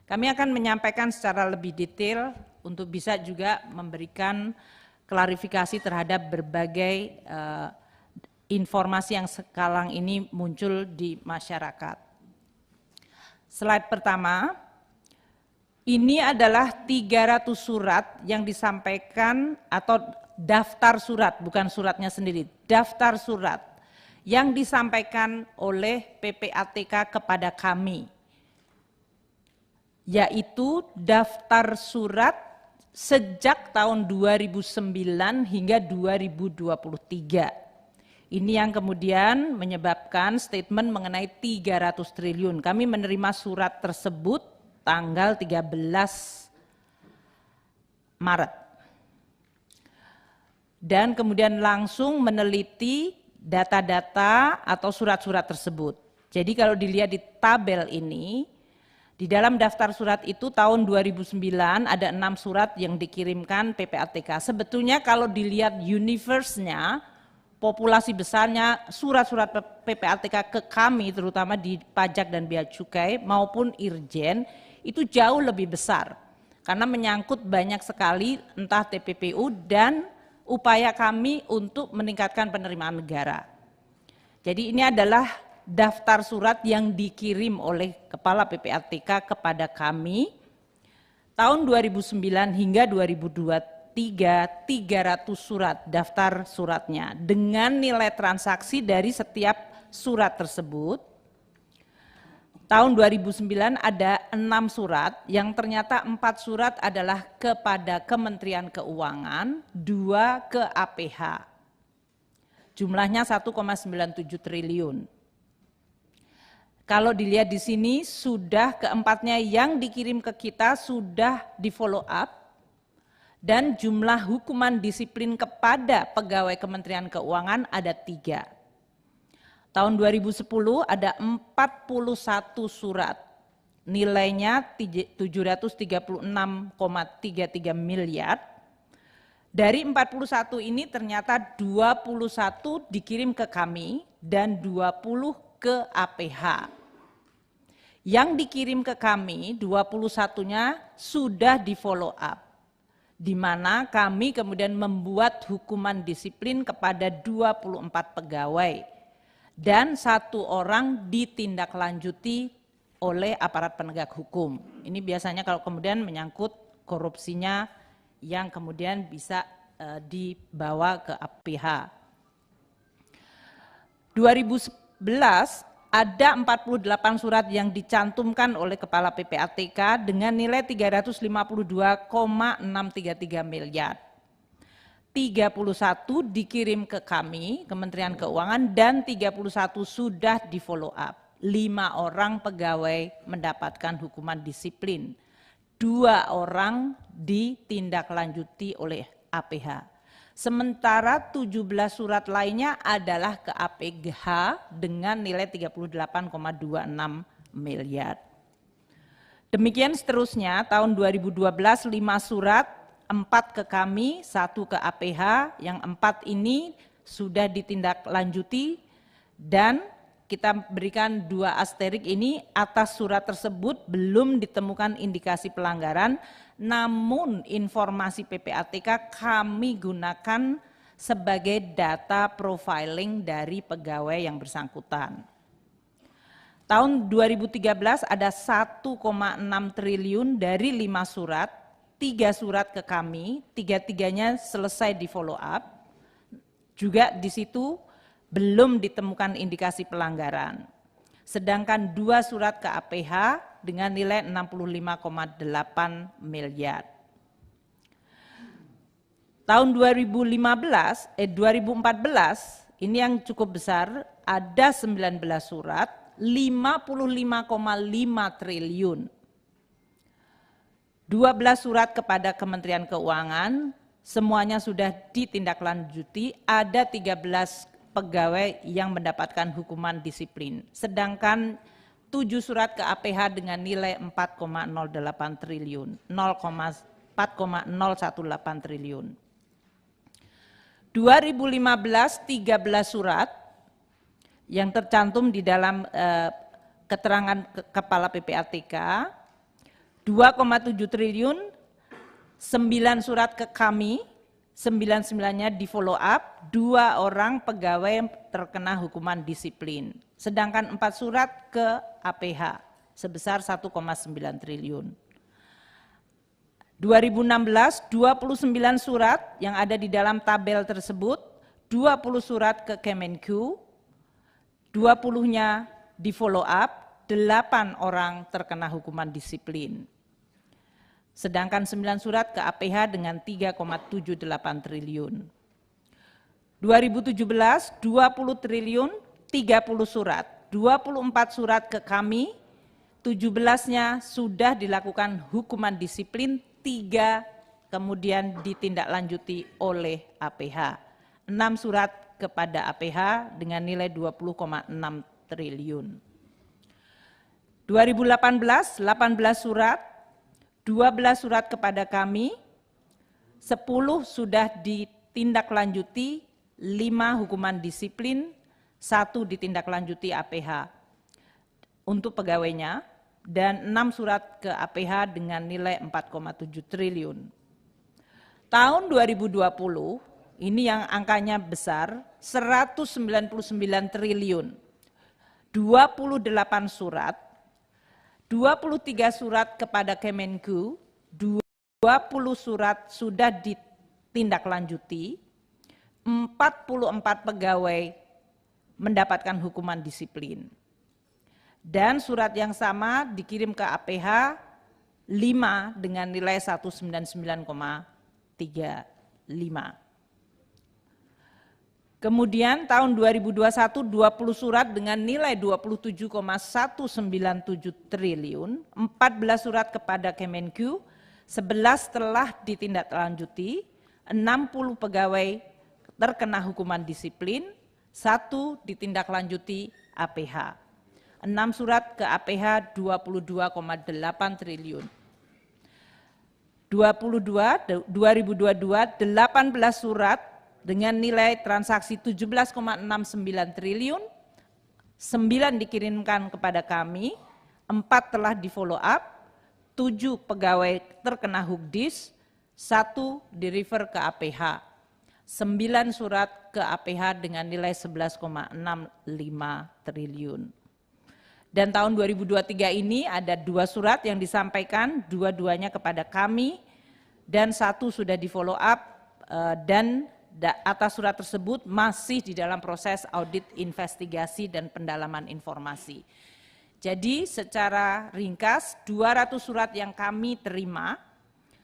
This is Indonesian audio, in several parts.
Kami akan menyampaikan secara lebih detail untuk bisa juga memberikan klarifikasi terhadap berbagai informasi yang sekarang ini muncul di masyarakat. Slide pertama, ini adalah 300 surat yang disampaikan atau daftar surat, bukan suratnya sendiri, daftar surat yang disampaikan oleh PPATK kepada kami, yaitu daftar surat sejak tahun 2009 hingga 2023. Ini yang kemudian menyebabkan statement mengenai 300 triliun. Kami menerima surat tersebut tanggal 13 Maret. Dan kemudian langsung meneliti data-data atau surat-surat tersebut. Jadi kalau dilihat di tabel ini, di dalam daftar surat itu tahun 2009 ada 6 surat yang dikirimkan PPATK. Sebetulnya kalau dilihat universe-nya, populasi besarnya surat-surat PPATK ke kami, terutama di pajak dan bea cukai maupun Irjen, itu jauh lebih besar. Karena menyangkut banyak sekali entah TPPU dan upaya kami untuk meningkatkan penerimaan negara. Jadi ini adalah daftar surat yang dikirim oleh Kepala PPATK kepada kami tahun 2009 hingga 2023, 300 surat daftar suratnya dengan nilai transaksi dari setiap surat tersebut. Tahun 2009 ada 6 surat yang ternyata 4 surat adalah kepada Kementerian Keuangan, 2 ke APH. Jumlahnya 1,97 triliun. Kalau dilihat di sini sudah keempatnya yang dikirim ke kita sudah di follow up dan jumlah hukuman disiplin kepada pegawai Kementerian Keuangan ada 3. Tahun 2010 ada 41 surat, nilainya 736,33 miliar. Dari 41 ini ternyata 21 dikirim ke kami dan 20 ke APH. Yang dikirim ke kami 21-nya sudah di follow up, di mana kami kemudian membuat hukuman disiplin kepada 24 pegawai dan 1 orang ditindaklanjuti oleh aparat penegak hukum. Ini biasanya kalau kemudian menyangkut korupsinya yang kemudian bisa dibawa ke APH. 2011 ada 48 surat yang dicantumkan oleh Kepala PPATK dengan nilai 352,633 miliar. 31 dikirim ke kami, Kementerian Keuangan, dan 31 sudah di follow up. 5 orang pegawai mendapatkan hukuman disiplin. 2 orang ditindaklanjuti oleh APH. Sementara 17 surat lainnya adalah ke APH dengan nilai 38,26 miliar. Demikian seterusnya, tahun 2012 5 surat, 4 ke kami, 1 ke APH, yang 4 ini sudah ditindaklanjuti dan kita berikan 2 asterik ini atas surat tersebut belum ditemukan indikasi pelanggaran, namun informasi PPATK kami gunakan sebagai data profiling dari pegawai yang bersangkutan. Tahun 2013 ada 1,6 triliun dari 5 surat, 3 surat ke kami, 3-3-nya selesai di follow up. Juga di situ belum ditemukan indikasi pelanggaran. Sedangkan 2 surat ke APH dengan nilai 65,8 miliar. Tahun 2014 ini yang cukup besar, ada 19 surat, 55,5 triliun. 12 surat kepada Kementerian Keuangan, semuanya sudah ditindaklanjuti, ada 13 pegawai yang mendapatkan hukuman disiplin. Sedangkan 7 surat ke APH dengan nilai 4,08 triliun, 4,018 triliun. 2015 13 surat yang tercantum di dalam keterangan Kepala PPATK, 2,7 triliun, 9 surat ke kami, 99-nya di follow up, 2 orang pegawai terkena hukuman disiplin. Sedangkan 4 surat ke APH sebesar 1,9 triliun. 2016, 29 surat yang ada di dalam tabel tersebut, 20 surat ke Kemenku, 20-nya di follow up, 8 orang terkena hukuman disiplin. Sedangkan 9 surat ke APH dengan 3,78 triliun. 2017, 20 triliun, 30 surat, 24 surat ke kami, 17-nya sudah dilakukan hukuman disiplin, 3 kemudian ditindaklanjuti oleh APH. 6 surat kepada APH dengan nilai 20,6 triliun. 2018, 18 surat, 12 surat kepada kami, 10 sudah ditindaklanjuti, 5 hukuman disiplin, 1 ditindaklanjuti APH untuk pegawainya, dan 6 surat ke APH dengan nilai 4,7 triliun. Tahun 2020, ini yang angkanya besar, 199 triliun, 28 surat, 23 surat kepada Kemenku, 20 surat sudah ditindaklanjuti, 44 pegawai mendapatkan hukuman disiplin. Dan surat yang sama dikirim ke APH 5 dengan nilai 199,35. Kemudian tahun 2021 20 surat dengan nilai 27,197 triliun, 14 surat kepada Kemenku, 11 telah ditindaklanjuti, 60 pegawai terkena hukuman disiplin, 1 ditindaklanjuti APH. 6 surat ke APH 22,8 triliun. 2022, 18 surat dengan nilai transaksi 17,69 triliun, 9 dikirimkan kepada kami, 4 telah di follow up, 7 pegawai terkena hukdis, 1 di refer ke APH, 9 surat ke APH dengan nilai 11,65 triliun. Dan tahun 2023 ini ada 2 surat yang disampaikan, 2-duanya kepada kami, dan 1 sudah di follow up, dan atas surat tersebut masih di dalam proses audit investigasi dan pendalaman informasi. Jadi secara ringkas 200 surat yang kami terima,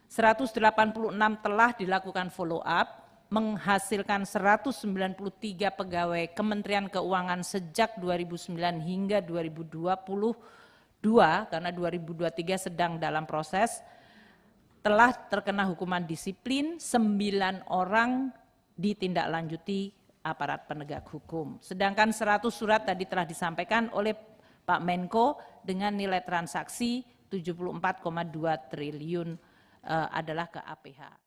186 telah dilakukan follow up, menghasilkan 193 pegawai Kementerian Keuangan sejak 2009 hingga 2022, karena 2023 sedang dalam proses, telah terkena hukuman disiplin, 9 orang ditindaklanjuti aparat penegak hukum. Sedangkan 100 surat tadi telah disampaikan oleh Pak Menko dengan nilai transaksi 74,2 triliun adalah ke APH.